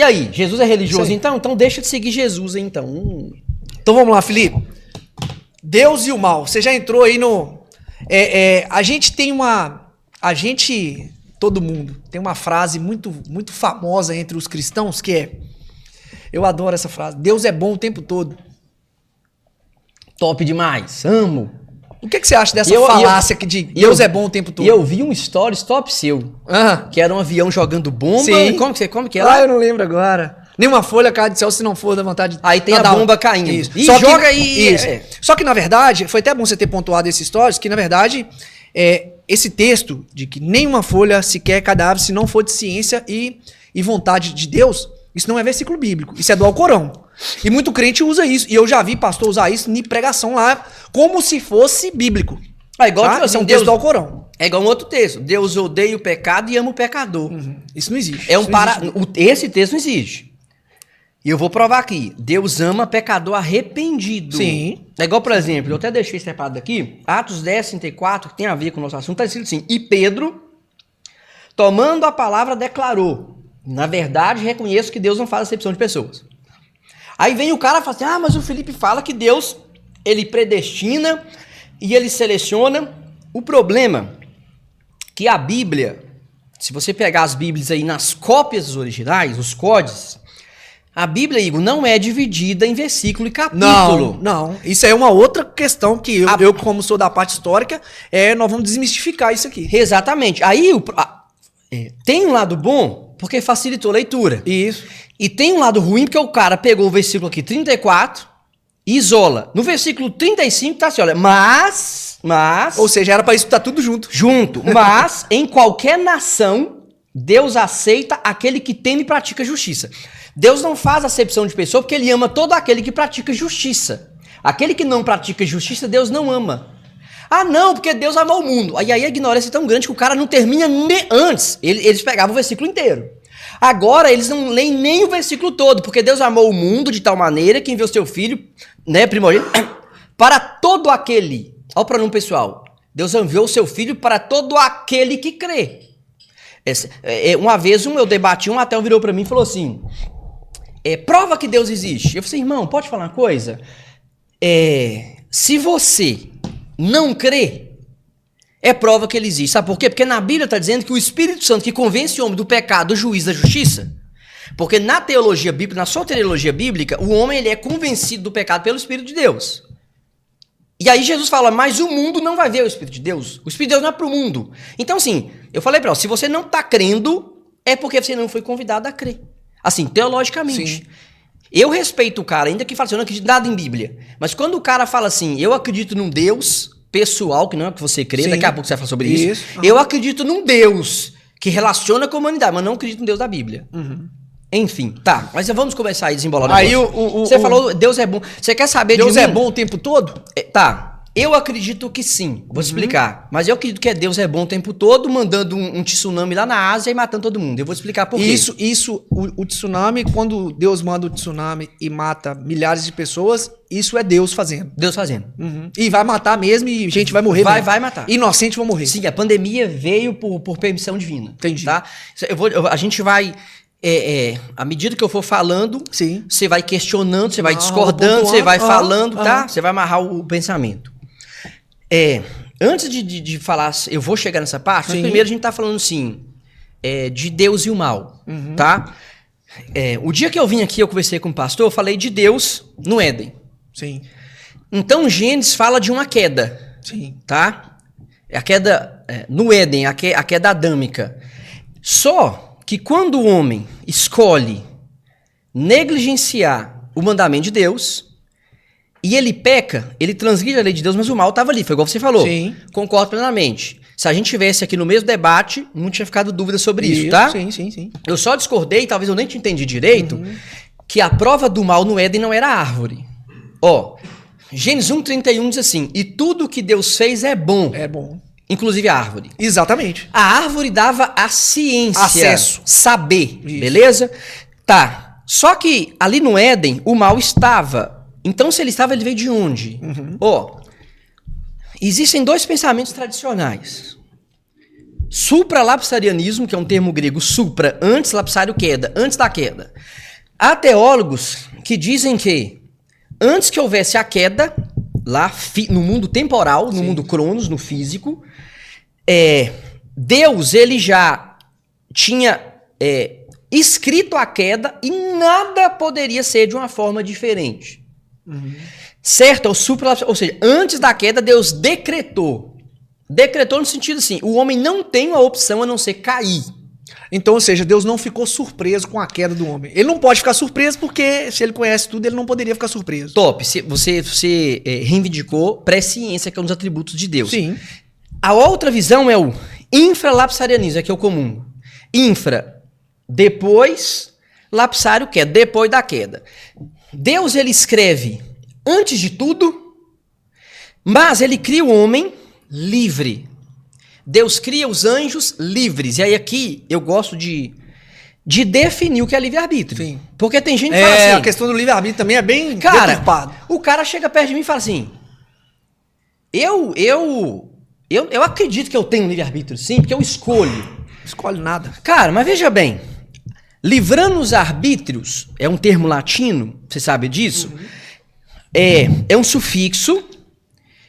E aí, Jesus é religioso então? Então deixa de seguir Jesus, então. Então vamos lá, Felipe. Deus e o mal. Você já entrou aí no... a gente tem uma... todo mundo, tem uma frase muito, muito famosa entre os cristãos que é... Eu adoro essa frase. Deus é bom o tempo todo. Top demais. Amo. O que você acha dessa falácia que de Deus é bom o tempo todo? E eu vi um stories top seu. Que era um avião jogando bomba. Sim. Como que é? Eu não lembro agora. Nenhuma folha cai do céu se não for da vontade de... Aí tem a bomba caindo. Isso. E Só joga que, aí. Isso. Só que, na verdade, foi até bom você ter pontuado esses stories, que, na verdade, esse texto de que nenhuma folha sequer cadáver se não for de ciência e vontade de Deus, isso não é versículo bíblico. Isso é do Alcorão. E muito crente usa isso. E eu já vi pastor usar isso em pregação lá, como se fosse bíblico. Igual tá? Isso é um texto do Alcorão. É igual um outro texto. Deus odeia o pecado e ama o pecador. Isso não existe. Esse texto não existe. E eu vou provar aqui. Deus ama pecador arrependido. Sim. É igual, por exemplo, eu até deixei separado aqui, Atos 10, 34, que tem a ver com o nosso assunto, está escrito assim: e Pedro, tomando a palavra, declarou: na verdade, reconheço que Deus não faz acepção de pessoas. Aí vem o cara e fala assim: mas o Felipe fala que Deus, ele predestina e ele seleciona. O problema é que a Bíblia, se você pegar as Bíblias aí nas cópias originais, os códices, a Bíblia, Igor, não é dividida em versículo e capítulo. Não. Isso é uma outra questão que eu como sou da parte histórica, nós vamos desmistificar isso aqui. Exatamente. Aí tem um lado bom, porque facilitou a leitura. Isso. E tem um lado ruim, porque o cara pegou o versículo aqui 34 e isola. No versículo 35 tá assim, olha, mas... Ou seja, era para isso estar tudo junto. Mas, em qualquer nação, Deus aceita aquele que teme e pratica justiça. Deus não faz acepção de pessoa porque ele ama todo aquele que pratica justiça. Aquele que não pratica justiça, Deus não ama. Não, porque Deus amou o mundo. Aí a ignorância é tão grande que o cara não termina antes. Eles pegavam o versículo inteiro. Agora eles não leem nem o versículo todo, porque Deus amou o mundo de tal maneira que enviou seu filho, primogênito, para todo aquele. Olha o pronome pessoal. Deus enviou o seu filho para todo aquele que crê. Uma vez eu debati, um ateu virou para mim e falou assim: prova que Deus existe. Eu falei: irmão, pode falar uma coisa? Se você não crê, é prova que ele existe. Sabe por quê? Porque na Bíblia está dizendo que o Espírito Santo que convence o homem do pecado, do juízo, da justiça. Porque na teologia bíblica, na soteriologia bíblica, o homem ele é convencido do pecado pelo Espírito de Deus. E aí Jesus fala: mas o mundo não vai ver o Espírito de Deus. O Espírito de Deus não é para o mundo. Então assim, eu falei para você, se você não está crendo, é porque você não foi convidado a crer. Assim, teologicamente. Sim. Eu respeito o cara, ainda que fala assim: eu não acredito nada em Bíblia. Mas quando o cara fala assim: eu acredito num Deus pessoal, que não é o que você crê, daqui a pouco você vai falar sobre isso. Eu acredito num Deus que relaciona com a humanidade, mas não acredito no Deus da Bíblia. Enfim, tá. Mas vamos começar a desembolar. Aí você falou Deus é bom. Você quer saber Deus é bom o tempo todo? Tá. Eu acredito que sim. Vou explicar. Mas eu acredito que Deus é bom o tempo todo, mandando um tsunami lá na Ásia e matando todo mundo. Eu vou explicar por quê. O tsunami, quando Deus manda o tsunami e mata milhares de pessoas, isso é Deus fazendo. Deus fazendo. E vai matar mesmo e gente vai morrer. Vai matar. Inocente vão morrer. Sim, a pandemia veio por permissão divina. Entendi. Tá? A gente vai... à medida que eu for falando, sim, você vai questionando, você vai discordando, você vai falando, tá? Você vai amarrar o pensamento. Antes de falar, eu vou chegar nessa parte, mas primeiro a gente tá falando assim, de Deus e o mal, tá? O dia que eu vim aqui, eu conversei com o pastor, eu falei de Deus no Éden. Sim. Então Gênesis fala de uma queda, sim, tá? A queda no Éden, a queda adâmica. Só que quando o homem escolhe negligenciar o mandamento de Deus e ele peca, ele transgride a lei de Deus, mas o mal estava ali, foi igual você falou. Sim. Concordo plenamente. Se a gente tivesse aqui no mesmo debate, não tinha ficado dúvida sobre isso, tá? Sim. Eu só discordei, talvez eu nem te entendi direito, que a prova do mal no Éden não era a árvore. Gênesis 1:31 diz assim: e tudo que Deus fez é bom. É bom. Inclusive a árvore. Exatamente. A árvore dava a ciência. Acesso. Saber. Isso. Beleza? Tá. Só que ali no Éden, o mal estava. Então, se ele estava, ele veio de onde? Existem dois pensamentos tradicionais. supralapsarianismo, que é um termo grego, supra, antes, lapsário, queda, antes da queda. Há teólogos que dizem que antes que houvesse a queda, lá no mundo temporal, no mundo cronos, no físico, Deus ele já tinha escrito a queda e nada poderia ser de uma forma diferente. Certo? Ou seja, antes da queda, Deus decretou. Decretou no sentido assim, o homem não tem uma opção a não ser cair. Então, ou seja, Deus não ficou surpreso com a queda do homem. Ele não pode ficar surpreso porque, se ele conhece tudo, ele não poderia ficar surpreso. Top. Você reivindicou presciência, que é um dos atributos de Deus. Sim. A outra visão é o infralapsarianismo, que é o comum. Infra, depois, lapsário, queda, depois da queda. Deus, ele escreve antes de tudo, mas ele cria o homem livre. Deus cria os anjos livres. E aí aqui eu gosto de definir o que é livre-arbítrio. Sim. Porque tem gente que fala assim... a questão do livre-arbítrio também é bem deturpado. O cara chega perto de mim e fala assim... Eu acredito que eu tenho livre-arbítrio, sim, porque eu escolho. Escolhe nada. Cara, mas veja bem. Livrando os arbítrios, é um termo latino, você sabe disso? É um sufixo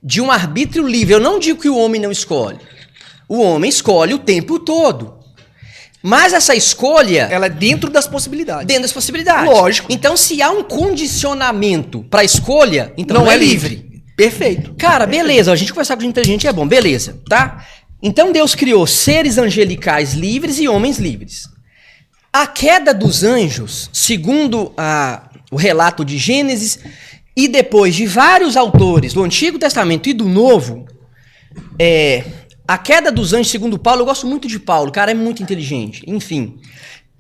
de um arbítrio livre. Eu não digo que o homem não escolhe. O homem escolhe o tempo todo. Mas essa escolha... ela é dentro das possibilidades. Dentro das possibilidades. Lógico. Então, se há um condicionamento para a escolha, então não é livre. Perfeito. Cara, beleza. A gente conversar com gente inteligente é bom. Beleza, tá? Então, Deus criou seres angelicais livres e homens livres. A queda dos anjos, segundo o relato de Gênesis, e depois de vários autores do Antigo Testamento e do Novo, a queda dos anjos, segundo Paulo, eu gosto muito de Paulo, o cara é muito inteligente, enfim.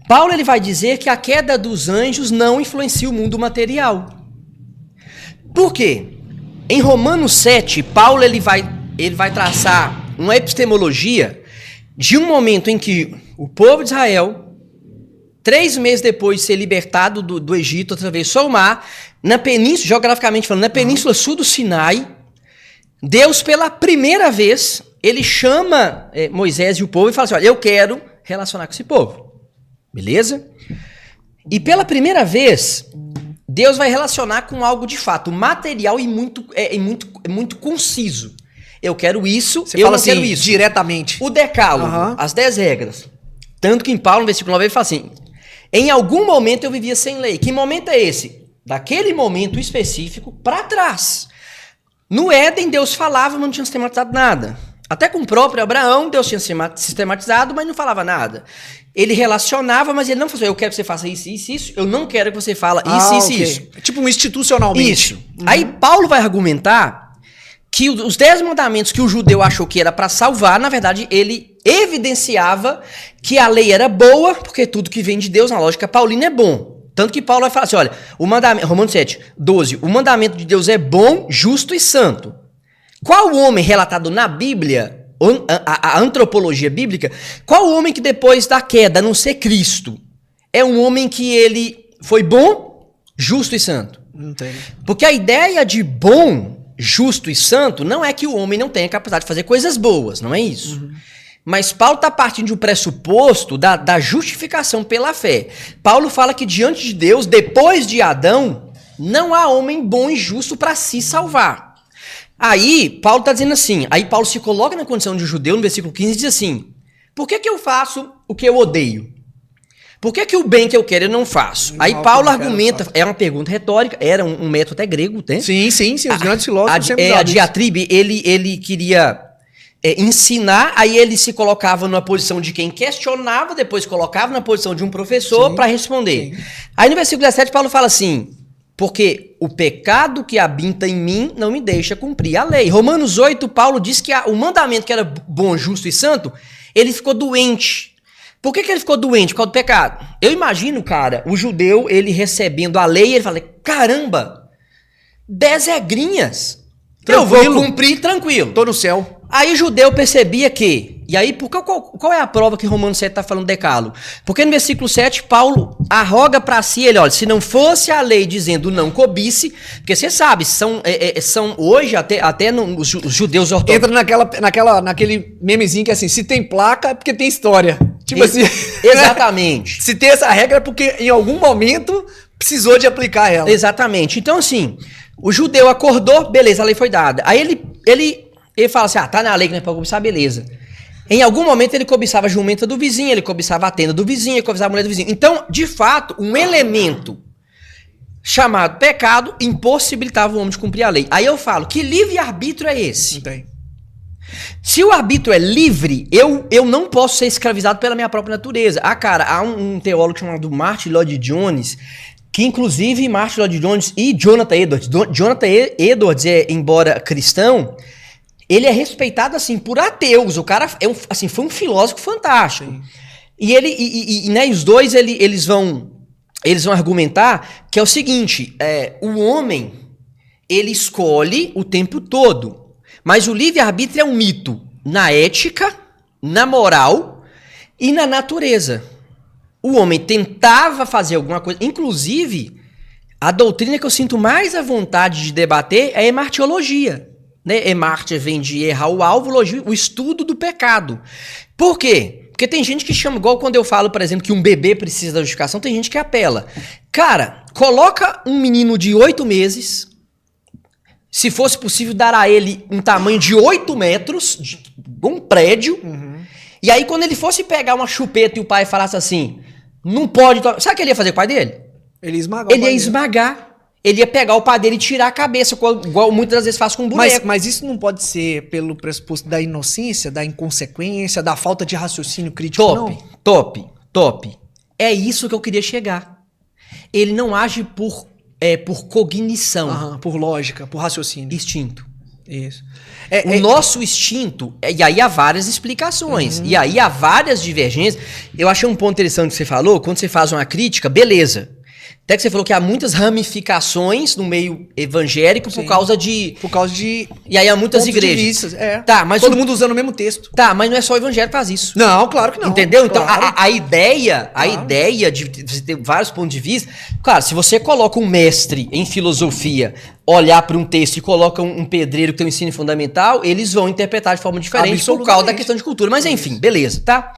Paulo ele vai dizer que a queda dos anjos não influencia o mundo material. Por quê? Em Romanos 7, Paulo ele vai traçar uma epistemologia de um momento em que o povo de Israel, 3 meses depois de ser libertado do Egito, atravessou o mar, na península, geograficamente falando, na península sul do Sinai, Deus pela primeira vez... ele chama Moisés e o povo e fala assim, olha, eu quero relacionar com esse povo. Beleza? E pela primeira vez, Deus vai relacionar com algo de fato material e muito conciso. Eu quero isso, você fala assim, quero isso. Diretamente. O decálogo, as 10 regras. Tanto que em Paulo, no versículo 9, ele fala assim, em algum momento eu vivia sem lei. Que momento é esse? Daquele momento específico para trás. No Éden, Deus falava, mas não tinha sistematizado nada. Até com o próprio Abraão, Deus tinha sistematizado, mas não falava nada. Ele relacionava, mas ele não falou, eu quero que você faça isso, isso, isso. Eu não quero que você fale isso, isso. É tipo um institucionalmente. Isso. Aí Paulo vai argumentar que os 10 mandamentos que o judeu achou que era para salvar, na verdade, ele evidenciava que a lei era boa, porque tudo que vem de Deus, na lógica paulina, é bom. Tanto que Paulo vai falar assim, olha, o mandamento, Romanos 7, 12, o mandamento de Deus é bom, justo e santo. Qual homem relatado na Bíblia, a antropologia bíblica, qual homem que depois da queda, a não ser Cristo, é um homem que ele foi bom, justo e santo? Não tem. Porque a ideia de bom, justo e santo não é que o homem não tenha capacidade de fazer coisas boas, não é isso. Mas Paulo está partindo de um pressuposto da justificação pela fé. Paulo fala que diante de Deus, depois de Adão, não há homem bom e justo para se salvar. Aí, Paulo está dizendo assim, aí Paulo se coloca na condição de judeu, no versículo 15, e diz assim, por que eu faço o que eu odeio? Por que o bem que eu quero eu não faço? Aí Paulo argumenta, é uma pergunta retórica, era um método até grego, né? Sim, os grandes filósofos sempre a diatribe, ele queria ensinar, aí ele se colocava numa posição de quem questionava, depois colocava na posição de um professor para responder. Sim. Aí no versículo 17, Paulo fala assim, porque o pecado que habita em mim não me deixa cumprir a lei. Romanos 8, Paulo diz que o mandamento que era bom, justo e santo, ele ficou doente. Por que ele ficou doente? Por causa do pecado. Eu imagino, cara, o judeu, ele recebendo a lei, ele fala, caramba, 10 regrinhas. Tranquilo. Eu vou cumprir tranquilo. Tô no céu. Aí o judeu percebia que E aí, qual é a prova que Romanos 7 está falando decálogo? Porque no versículo 7, Paulo arroga para si, ele, olha, se não fosse a lei dizendo não cobice, porque você sabe, são hoje, até os judeus ortodoxos... Entra naquele memezinho que é assim, se tem placa é porque tem história. Tipo assim... Exatamente. Se tem essa regra é porque em algum momento precisou de aplicar ela. Exatamente. Então, assim, o judeu acordou, beleza, a lei foi dada. Aí ele fala assim, tá na lei que não é pra cobiçar, beleza. Em algum momento ele cobiçava a jumenta do vizinho, ele cobiçava a tenda do vizinho, ele cobiçava a mulher do vizinho. Então, de fato, um elemento chamado pecado impossibilitava o homem de cumprir a lei. Aí eu falo, que livre-arbítrio é esse? Não tem. Se o arbítrio é livre, eu não posso ser escravizado pela minha própria natureza. Cara, há um teólogo chamado Martin Lloyd-Jones, que inclusive Martin Lloyd-Jones e Jonathan Edwards. Jonathan Edwards, embora cristão, ele é respeitado assim por ateus. O cara foi um filósofo fantástico. Sim. E os dois eles vão argumentar que é o seguinte: o homem ele escolhe o tempo todo, mas o livre-arbítrio é um mito na ética, na moral e na natureza. O homem tentava fazer alguma coisa, inclusive a doutrina que eu sinto mais à vontade de debater é a emartiologia. Né? Emarte vem de errar o alvo, o estudo do pecado. Por quê? Porque tem gente que chama, igual quando eu falo, por exemplo, que um bebê precisa da justificação, tem gente que apela. Cara, coloca um menino de 8 meses, se fosse possível dar a ele um tamanho de 8 metros, um prédio, e aí quando ele fosse pegar uma chupeta e o pai falasse assim, não pode... Sabe o que ele ia fazer com o pai dele? Ele ia esmagar. Ele ia pegar o pai dele e tirar a cabeça, igual muitas vezes faz com um boneco. Mas isso não pode ser pelo pressuposto da inocência, da inconsequência, da falta de raciocínio crítico, não? Top. É isso que eu queria chegar. Ele não age por cognição. Por lógica, por raciocínio. Instinto. Isso. O nosso instinto, e aí há várias explicações, e aí há várias divergências. Eu achei um ponto interessante que você falou, quando você faz uma crítica, beleza. Até que você falou que há muitas ramificações no meio evangélico por causa de... E aí há muitas igrejas. Tá, mas todo mundo usando o mesmo texto. Tá, mas não é só o evangélico que faz isso. Não, claro que não. Entendeu? Então, claro. a ideia de você ter vários pontos de vista... Claro, se você coloca um mestre em filosofia olhar para um texto e coloca um pedreiro que tem um ensino fundamental, eles vão interpretar de forma diferente por causa da questão de cultura. Mas enfim, beleza, tá?